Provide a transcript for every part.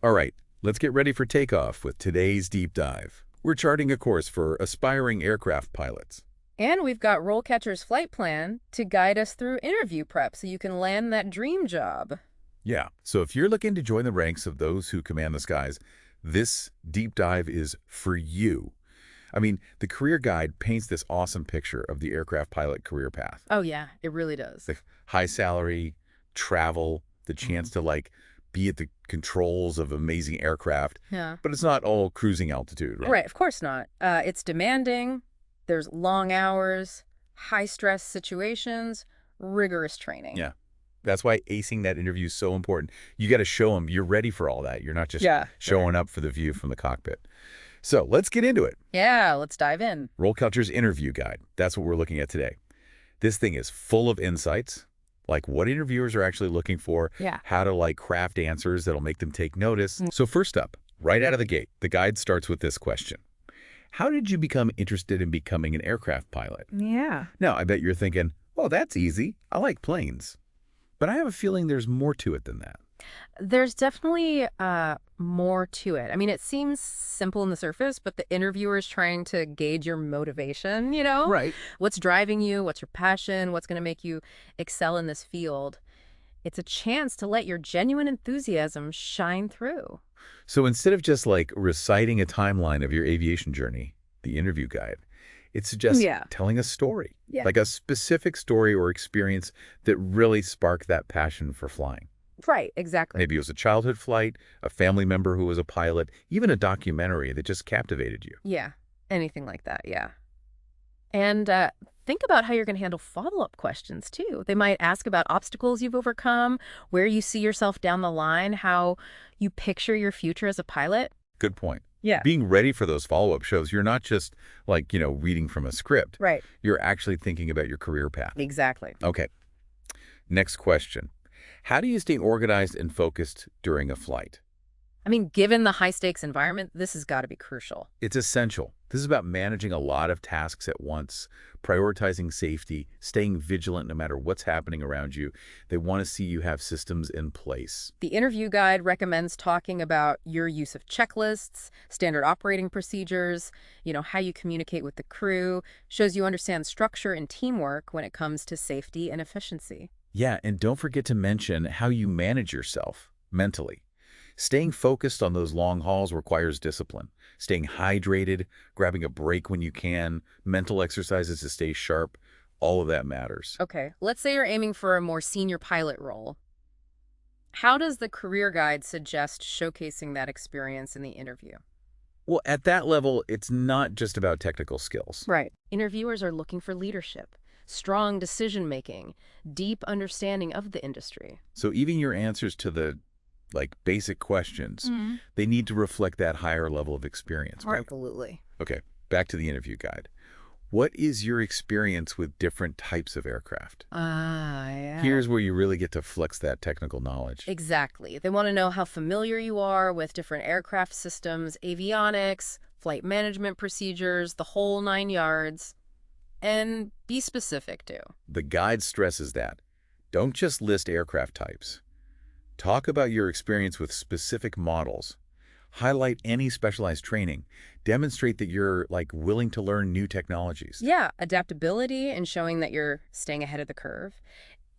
All right, let's get ready for takeoff with today's deep dive. We're charting a course for aspiring aircraft pilots. And we've got RoleCatcher's flight plan to guide us through interview prep so you can land that dream job. Yeah, so if you're looking to join the ranks of those who command the skies, this deep dive is for you. I mean, the career guide paints this awesome picture of the aircraft pilot career path. Oh, yeah, it really does. The high salary, travel, the chance to be at the controls of amazing aircraft, Yeah. but it's not all cruising altitude, right? Right, of course not. It's demanding, there's long hours, high-stress situations, rigorous training. Yeah. That's why acing that interview is so important. You got to show them you're ready for all that. You're not just Yeah. showing up for the view from the cockpit. So let's get into it. Yeah, let's dive in. RoleCatcher's interview guide. That's what we're looking at today. This thing is full of insights, like what interviewers are actually looking for, Yeah. how to craft answers that'll make them take notice. So first up, right out of the gate, the guide starts with this question. How did you become interested in becoming an aircraft pilot? Yeah. Now, I bet you're thinking, well, that's easy. I like planes. But I have a feeling there's more to it than that. There's definitely more to it. I mean, it seems simple on the surface, but the interviewer is trying to gauge your motivation, Right. What's driving you? What's your passion? What's going to make you excel in this field? It's a chance to let your genuine enthusiasm shine through. So instead of just reciting a timeline of your aviation journey, the interview guide, it suggests Yeah. telling a story, Yeah. like a specific story or experience that really sparked that passion for flying. Right, exactly. Maybe it was a childhood flight, a family member who was a pilot, even a documentary that just captivated you. Yeah, anything like that, yeah. And think about how you're going to handle follow-up questions, too. They might ask about obstacles you've overcome, where you see yourself down the line, how you picture your future as a pilot. Good point. Yeah. Being ready for those follow-up shows, you're not just reading from a script. Right. You're actually thinking about your career path. Exactly. Okay. Next question. How do you stay organized and focused during a flight? I mean, given the high-stakes environment, this has got to be crucial. It's essential. This is about managing a lot of tasks at once, prioritizing safety, staying vigilant no matter what's happening around you. They want to see you have systems in place. The interview guide recommends talking about your use of checklists, standard operating procedures, how you communicate with the crew, shows you understand structure and teamwork when it comes to safety and efficiency. Yeah, and don't forget to mention how you manage yourself mentally. Staying focused on those long hauls requires discipline. Staying hydrated, grabbing a break when you can, mental exercises to stay sharp, all of that matters. Okay, let's say you're aiming for a more senior pilot role. How does the career guide suggest showcasing that experience in the interview? Well, at that level, it's not just about technical skills. Right. Interviewers are looking for leadership, strong decision-making, deep understanding of the industry. So even your answers to the basic questions, they need to reflect that higher level of experience, right? Absolutely. Okay, back to the interview guide. What is your experience with different types of aircraft? Yeah. Here's where you really get to flex that technical knowledge. Exactly. They want to know how familiar you are with different aircraft systems, avionics, flight management procedures, the whole 9 yards. And be specific, too. The guide stresses that. Don't just list aircraft types. Talk about your experience with specific models. Highlight any specialized training. Demonstrate that you're willing to learn new technologies. Yeah, adaptability and showing that you're staying ahead of the curve.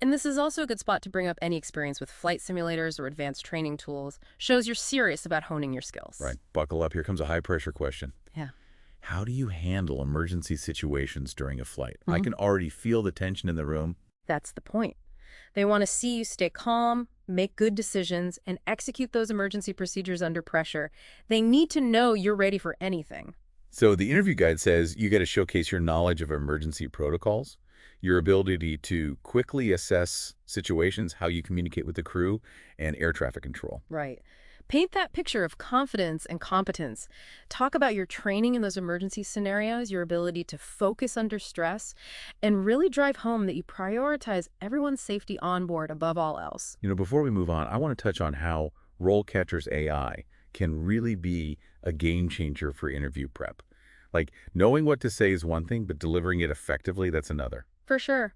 And this is also a good spot to bring up any experience with flight simulators or advanced training tools. Shows you're serious about honing your skills. Right. Buckle up. Here comes a high-pressure question. Yeah. How do you handle emergency situations during a flight? I can already feel the tension in the room. That's the point. They want to see you stay calm, make good decisions, and execute those emergency procedures under pressure. They need to know you're ready for anything. So the interview guide says you got to showcase your knowledge of emergency protocols, your ability to quickly assess situations, how you communicate with the crew, and air traffic control. Right. Paint that picture of confidence and competence. Talk about your training in those emergency scenarios, your ability to focus under stress, and really drive home that you prioritize everyone's safety on board above all else. Before we move on, I want to touch on how RoleCatcher's AI can really be a game changer for interview prep. Knowing what to say is one thing, but delivering it effectively, that's another. For sure.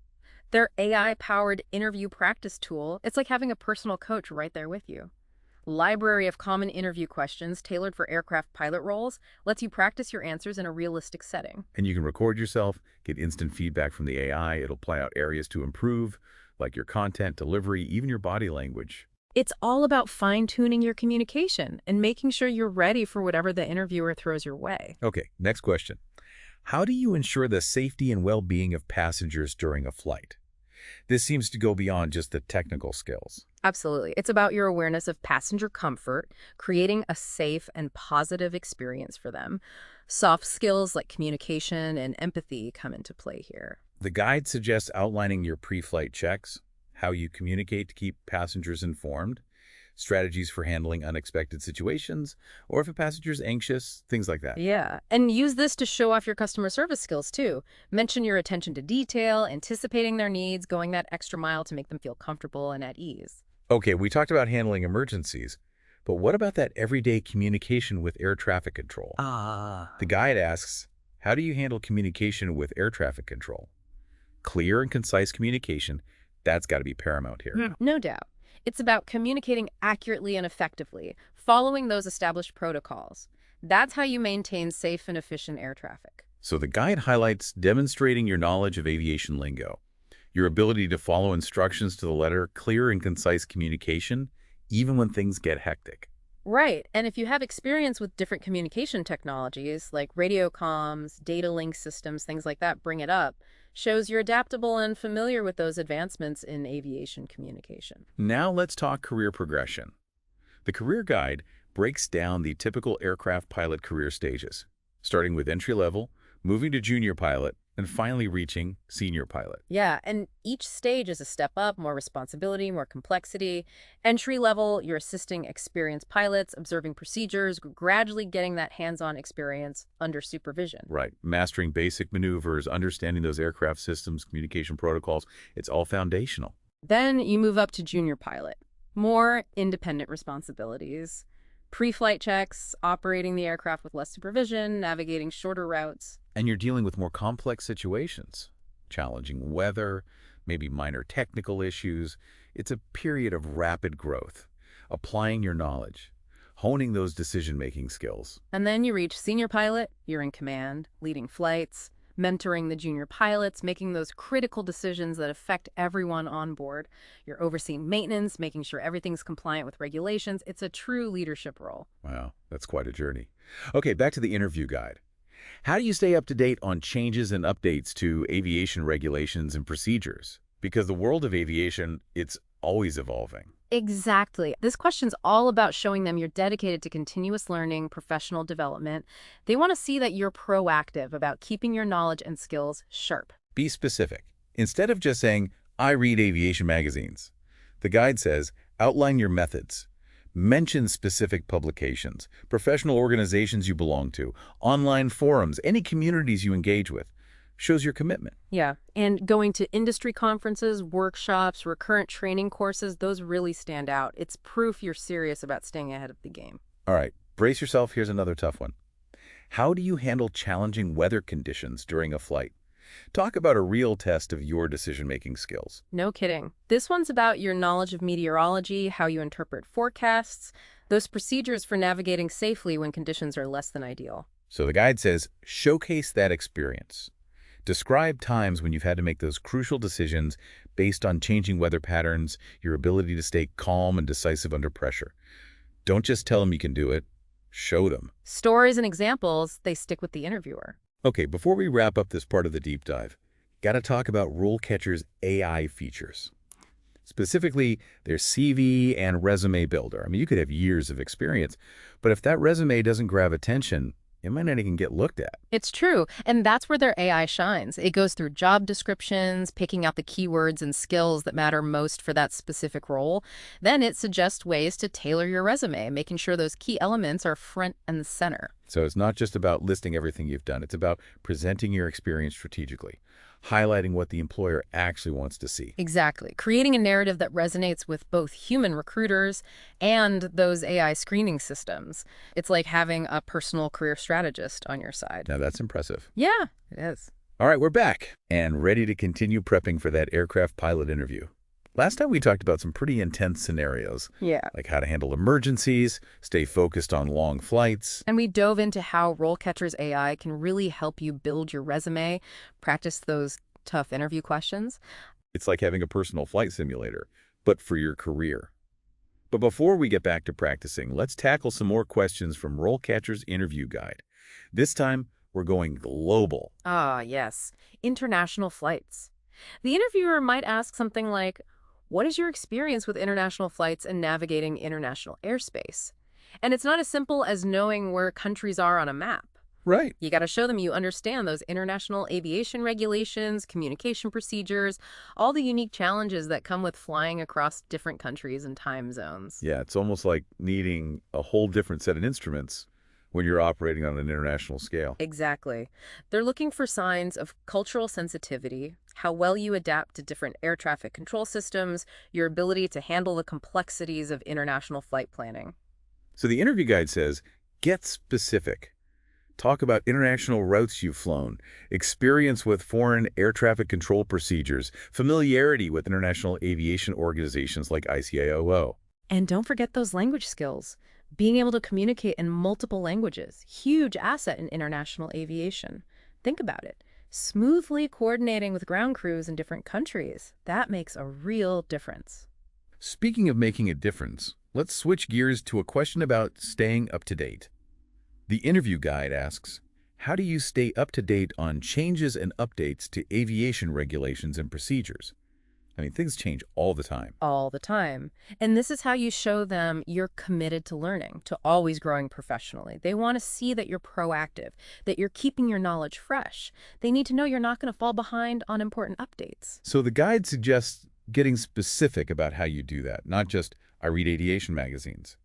Their AI-powered interview practice tool, it's like having a personal coach right there with you. Library of common interview questions tailored for aircraft pilot roles lets you practice your answers in a realistic setting. And you can record yourself, get instant feedback from the AI. It'll play out areas to improve, like your content, delivery, even your body language. It's all about fine-tuning your communication and making sure you're ready for whatever the interviewer throws your way. Okay, next question. How do you ensure the safety and well-being of passengers during a flight? This seems to go beyond just the technical skills. Absolutely. It's about your awareness of passenger comfort, creating a safe and positive experience for them. Soft skills like communication and empathy come into play here. The guide suggests outlining your pre-flight checks, how you communicate to keep passengers informed, strategies for handling unexpected situations, or if a passenger's anxious, things like that. Yeah, and use this to show off your customer service skills too. Mention your attention to detail, anticipating their needs, going that extra mile to make them feel comfortable and at ease. Okay, we talked about handling emergencies, but what about that everyday communication with air traffic control? The guide asks, how do you handle communication with air traffic control? Clear and concise communication, that's got to be paramount here. No doubt. It's about communicating accurately and effectively, following those established protocols. That's how you maintain safe and efficient air traffic. So the guide highlights demonstrating your knowledge of aviation lingo, your ability to follow instructions to the letter, clear and concise communication, even when things get hectic. Right, and if you have experience with different communication technologies like radio comms, data link systems, things like that, bring it up. Shows you're adaptable and familiar with those advancements in aviation communication. Now let's talk career progression. The career guide breaks down the typical aircraft pilot career stages, starting with entry level, moving to junior pilot, and finally reaching senior pilot. Yeah, and each stage is a step up, more responsibility, more complexity. Entry level, you're assisting experienced pilots, observing procedures, gradually getting that hands-on experience under supervision. Right. Mastering basic maneuvers, understanding those aircraft systems, communication protocols, it's all foundational. Then you move up to junior pilot. More independent responsibilities. Pre-flight checks, operating the aircraft with less supervision, navigating shorter routes. And you're dealing with more complex situations, challenging weather, maybe minor technical issues. It's a period of rapid growth, applying your knowledge, honing those decision-making skills. And then you reach senior pilot, you're in command, leading flights, mentoring the junior pilots, making those critical decisions that affect everyone on board. You're overseeing maintenance, making sure everything's compliant with regulations. It's a true leadership role. Wow, that's quite a journey. Okay, back to the interview guide. How do you stay up to date on changes and updates to aviation regulations and procedures? Because the world of aviation, it's always evolving. Exactly. This question's all about showing them you're dedicated to continuous learning, professional development. They want to see that you're proactive about keeping your knowledge and skills sharp. Be specific. Instead of just saying, I read aviation magazines, the guide says, outline your methods. Mention specific publications, professional organizations you belong to, online forums, any communities you engage with. Shows your commitment. Yeah, and going to industry conferences, workshops, recurrent training courses, those really stand out. It's proof you're serious about staying ahead of the game. All right, brace yourself. Here's another tough one. How do you handle challenging weather conditions during a flight? Talk about a real test of your decision-making skills. No kidding. This one's about your knowledge of meteorology, how you interpret forecasts, those procedures for navigating safely when conditions are less than ideal. So the guide says, showcase that experience. Describe times when you've had to make those crucial decisions based on changing weather patterns, your ability to stay calm and decisive under pressure. Don't just tell them you can do it. Show them. Stories and examples, they stick with the interviewer. Okay, before we wrap up this part of the deep dive, got to talk about RoleCatcher's AI features. Specifically, their CV and resume builder. I mean, you could have years of experience, but if that resume doesn't grab attention, it might not even get looked at. It's true, and that's where their AI shines. It goes through job descriptions, picking out the keywords and skills that matter most for that specific role. Then it suggests ways to tailor your resume, making sure those key elements are front and center. So it's not just about listing everything you've done. It's about presenting your experience strategically, highlighting what the employer actually wants to see. Exactly. Creating a narrative that resonates with both human recruiters and those AI screening systems. It's like having a personal career strategist on your side. Now that's impressive. Yeah, it is. All right, we're back and ready to continue prepping for that aircraft pilot interview. Last time we talked about some pretty intense scenarios, Yeah. like how to handle emergencies, stay focused on long flights. And we dove into how RoleCatcher's AI can really help you build your resume, practice those tough interview questions. It's like having a personal flight simulator, but for your career. But before we get back to practicing, let's tackle some more questions from RoleCatcher's interview guide. This time, we're going global. Ah, yes. International flights. The interviewer might ask something like, what is your experience with international flights and navigating international airspace? And it's not as simple as knowing where countries are on a map. Right. You got to show them you understand those international aviation regulations, communication procedures, all the unique challenges that come with flying across different countries and time zones. Yeah, it's almost like needing a whole different set of instruments when you're operating on an international scale. Exactly. They're looking for signs of cultural sensitivity, how well you adapt to different air traffic control systems, your ability to handle the complexities of international flight planning. So the interview guide says, get specific. Talk about international routes you've flown, experience with foreign air traffic control procedures, familiarity with international aviation organizations like ICAO. And don't forget those language skills. Being able to communicate in multiple languages, huge asset in international aviation. Think about it. Smoothly coordinating with ground crews in different countries, that makes a real difference. Speaking of making a difference, let's switch gears to a question about staying up to date. The interview guide asks, how do you stay up to date on changes and updates to aviation regulations and procedures? I mean, things change all the time. All the time. And this is how you show them you're committed to learning, to always growing professionally. They want to see that you're proactive, that you're keeping your knowledge fresh. They need to know you're not going to fall behind on important updates. So the guide suggests getting specific about how you do that, not just, I read aviation magazines.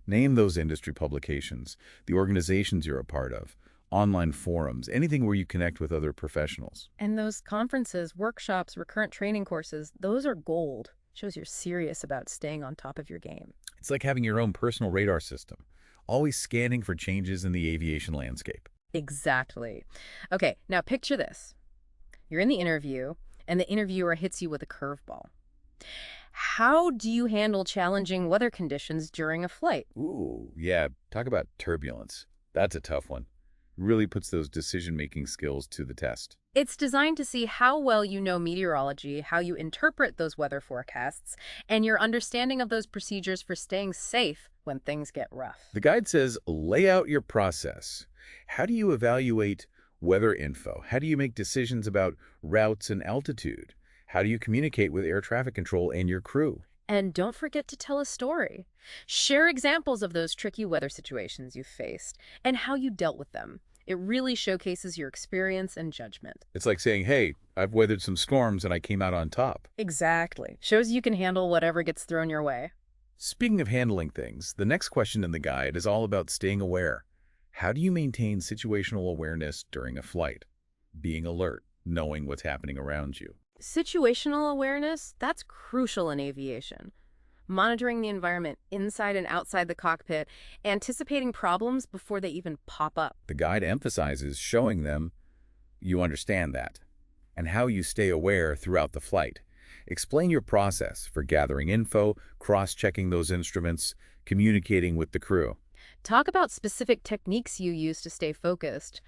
Name those industry publications, the organizations you're a part of, online forums, anything where you connect with other professionals. And those conferences, workshops, recurrent training courses, those are gold. Shows you're serious about staying on top of your game. It's like having your own personal radar system, always scanning for changes in the aviation landscape. Exactly. Okay, now picture this. You're in the interview, and the interviewer hits you with a curveball. How do you handle challenging weather conditions during a flight? Ooh, yeah, talk about turbulence. That's a tough one. Really puts those decision-making skills to the test. It's designed to see how well you know meteorology, how you interpret those weather forecasts, and your understanding of those procedures for staying safe when things get rough. The guide says, lay out your process. How do you evaluate weather info? How do you make decisions about routes and altitude? How do you communicate with air traffic control and your crew? And don't forget to tell a story. Share examples of those tricky weather situations you've faced and how you dealt with them. It really showcases your experience and judgment. It's like saying, hey, I've weathered some storms and I came out on top. Exactly. Shows you can handle whatever gets thrown your way. Speaking of handling things, the next question in the guide is all about staying aware. How do you maintain situational awareness during a flight? Being alert, knowing what's happening around you. Situational awareness, that's crucial in aviation. Monitoring the environment inside and outside the cockpit, anticipating problems before they even pop up. The guide emphasizes showing them you understand that and how you stay aware throughout the flight. Explain your process for gathering info, cross-checking those instruments, communicating with the crew. Talk about specific techniques you use to stay focused.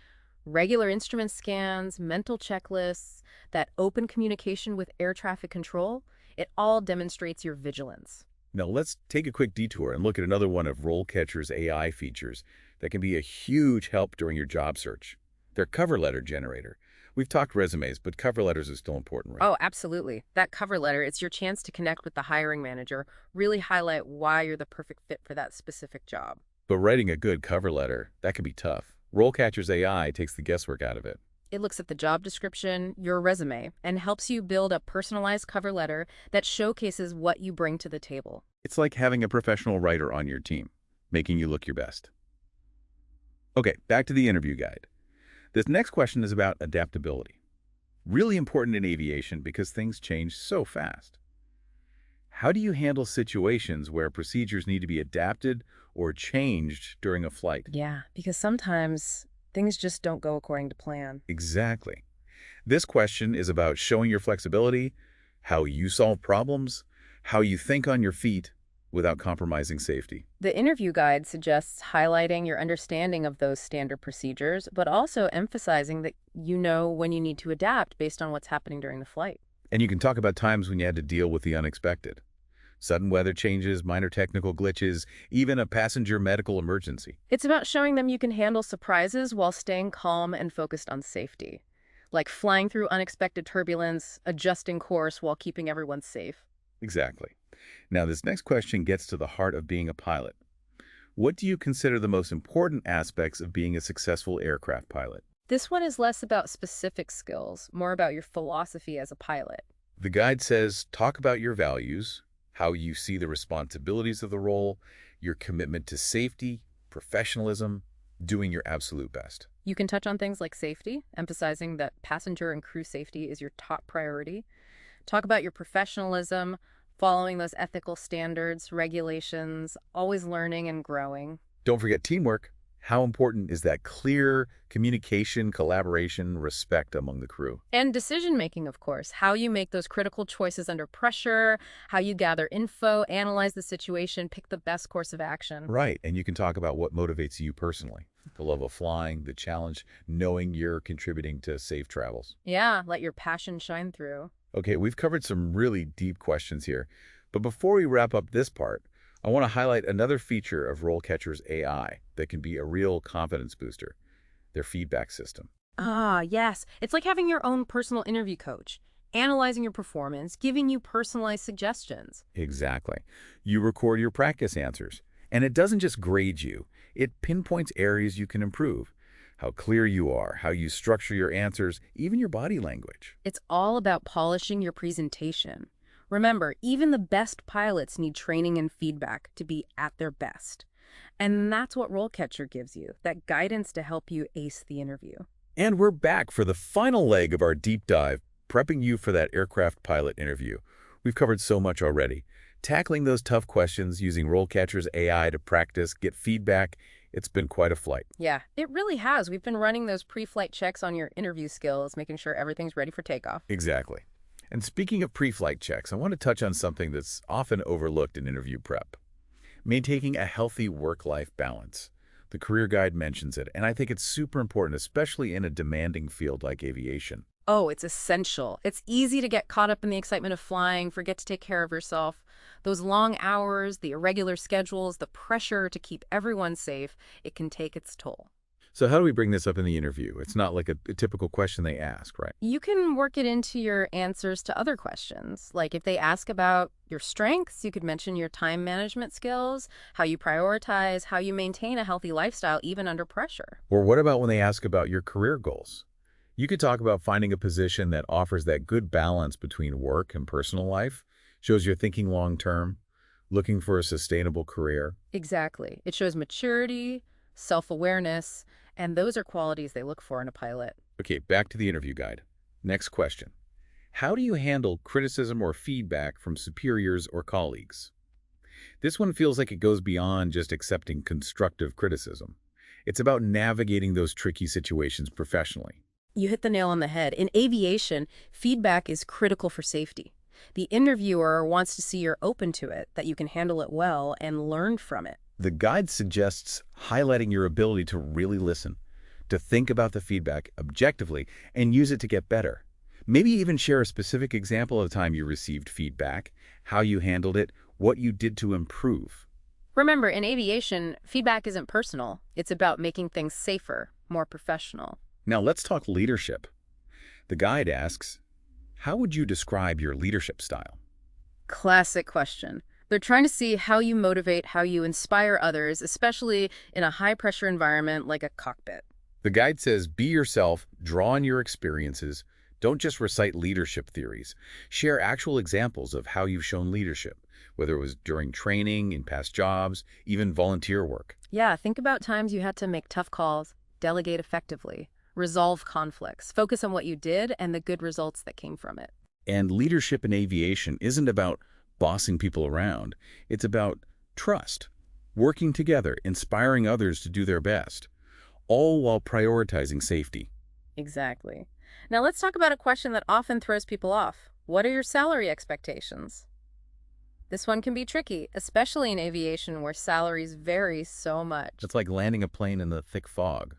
Regular instrument scans, mental checklists, that open communication with air traffic control, it all demonstrates your vigilance. Now let's take a quick detour and look at another one of RoleCatcher's AI features that can be a huge help during your job search. Their cover letter generator. We've talked resumes, but cover letters are still important, right? Oh, absolutely. That cover letter, it's your chance to connect with the hiring manager, really highlight why you're the perfect fit for that specific job. But writing a good cover letter, that can be tough. RoleCatcher's AI takes the guesswork out of it. It looks at the job description, your resume, and helps you build a personalized cover letter that showcases what you bring to the table. It's like having a professional writer on your team, making you look your best. Okay, back to the interview guide. This next question is about adaptability. Really important in aviation because things change so fast. How do you handle situations where procedures need to be adapted or changed during a flight? Yeah, because sometimes things just don't go according to plan. Exactly. This question is about showing your flexibility, how you solve problems, how you think on your feet without compromising safety. The interview guide suggests highlighting your understanding of those standard procedures, but also emphasizing that you know when you need to adapt based on what's happening during the flight. And you can talk about times when you had to deal with the unexpected. Sudden weather changes, minor technical glitches, even a passenger medical emergency. It's about showing them you can handle surprises while staying calm and focused on safety, like flying through unexpected turbulence, adjusting course while keeping everyone safe. Exactly. Now, this next question gets to the heart of being a pilot. What do you consider the most important aspects of being a successful aircraft pilot? This one is less about specific skills, more about your philosophy as a pilot. The guide says, talk about your values, how you see the responsibilities of the role, your commitment to safety, professionalism, doing your absolute best. You can touch on things like safety, emphasizing that passenger and crew safety is your top priority. Talk about your professionalism, following those ethical standards, regulations, always learning and growing. Don't forget teamwork. How important is that clear communication, collaboration, respect among the crew? And decision-making, of course, how you make those critical choices under pressure, how you gather info, analyze the situation, pick the best course of action. Right, and you can talk about what motivates you personally. The love of flying, the challenge, knowing you're contributing to safe travels. Yeah, let your passion shine through. Okay, we've covered some really deep questions here, but before we wrap up this part, I want to highlight another feature of RoleCatcher's AI that can be a real confidence booster, their feedback system. Ah, yes. It's like having your own personal interview coach, analyzing your performance, giving you personalized suggestions. Exactly. You record your practice answers, and it doesn't just grade you, it pinpoints areas you can improve. How clear you are, how you structure your answers, even your body language. It's all about polishing your presentation. Remember, even the best pilots need training and feedback to be at their best. And that's what RoleCatcher gives you, that guidance to help you ace the interview. And we're back for the final leg of our deep dive, prepping you for that aircraft pilot interview. We've covered so much already. Tackling those tough questions using RoleCatcher's AI to practice, get feedback, it's been quite a flight. Yeah, it really has. We've been running those pre-flight checks on your interview skills, making sure everything's ready for takeoff. Exactly. And speaking of pre-flight checks, I want to touch on something that's often overlooked in interview prep. Maintaining a healthy work-life balance. The career guide mentions it, and I think it's super important, especially in a demanding field like aviation. Oh, it's essential. It's easy to get caught up in the excitement of flying, forget to take care of yourself. Those long hours, the irregular schedules, the pressure to keep everyone safe, it can take its toll. So how do we bring this up in the interview? It's not like a typical question they ask, right? You can work it into your answers to other questions. Like if they ask about your strengths, you could mention your time management skills, how you prioritize, how you maintain a healthy lifestyle even under pressure. Or what about when they ask about your career goals? You could talk about finding a position that offers that good balance between work and personal life, shows you're thinking long-term, looking for a sustainable career. Exactly. It shows maturity, self-awareness, and those are qualities they look for in a pilot. Okay, back to the interview guide. Next question. How do you handle criticism or feedback from superiors or colleagues? This one feels like it goes beyond just accepting constructive criticism. It's about navigating those tricky situations professionally. You hit the nail on the head. In aviation, feedback is critical for safety. The interviewer wants to see you're open to it, that you can handle it well and learn from it. The guide suggests highlighting your ability to really listen, to think about the feedback objectively and use it to get better. Maybe even share a specific example of a time you received feedback, how you handled it, what you did to improve. Remember, in aviation, feedback isn't personal. It's about making things safer, more professional. Now let's talk leadership. The guide asks, how would you describe your leadership style? Classic question. They're trying to see how you motivate, how you inspire others, especially in a high-pressure environment like a cockpit. The guide says, be yourself, draw on your experiences, don't just recite leadership theories. Share actual examples of how you've shown leadership, whether it was during training, in past jobs, even volunteer work. Yeah, think about times you had to make tough calls, delegate effectively, resolve conflicts, focus on what you did and the good results that came from it. And leadership in aviation isn't about bossing people around. It's about trust, working together, inspiring others to do their best, all while prioritizing safety. Exactly. Now let's talk about a question that often throws people off. What are your salary expectations? This one can be tricky, especially in aviation where salaries vary so much. It's like landing a plane in the thick fog.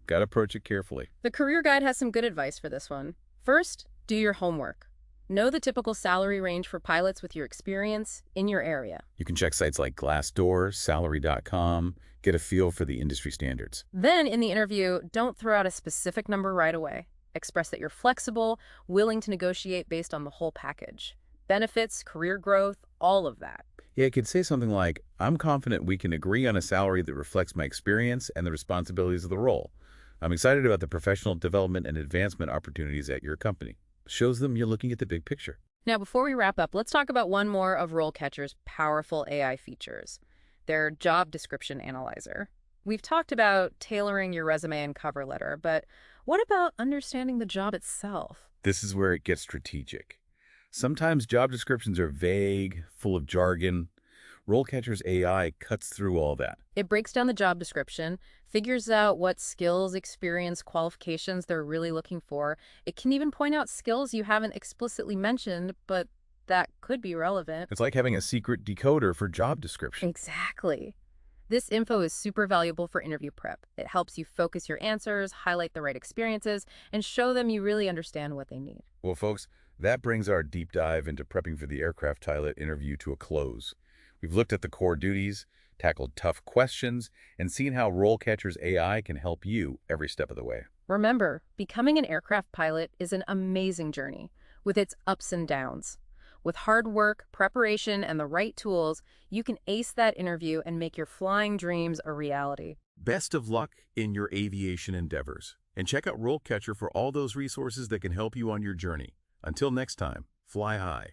Gotta approach it carefully. The career guide has some good advice for this one. First, do your homework. Know the typical salary range for pilots with your experience in your area. You can check sites like Glassdoor, salary.com, get a feel for the industry standards. Then, in the interview, don't throw out a specific number right away. Express that you're flexible, willing to negotiate based on the whole package. Benefits, career growth, all of that. Yeah, it could say something like, I'm confident we can agree on a salary that reflects my experience and the responsibilities of the role. I'm excited about the professional development and advancement opportunities at your company. Shows them you're looking at the big picture. Now, before we wrap up, let's talk about one more of RoleCatcher's powerful AI features, their job description analyzer. We've talked about tailoring your resume and cover letter, but what about understanding the job itself? This is where it gets strategic. Sometimes job descriptions are vague, full of jargon. RoleCatcher's AI cuts through all that. It breaks down the job description, figures out what skills, experience, qualifications they're really looking for. It can even point out skills you haven't explicitly mentioned, but that could be relevant. It's like having a secret decoder for job description. Exactly. This info is super valuable for interview prep. It helps you focus your answers, highlight the right experiences, and show them you really understand what they need. Well, folks, that brings our deep dive into prepping for the aircraft pilot interview to a close. We've looked at the core duties, tackled tough questions, and seen how RoleCatcher's AI can help you every step of the way. Remember, becoming an aircraft pilot is an amazing journey with its ups and downs. With hard work, preparation, and the right tools, you can ace that interview and make your flying dreams a reality. Best of luck in your aviation endeavors. And check out RoleCatcher for all those resources that can help you on your journey. Until next time, fly high.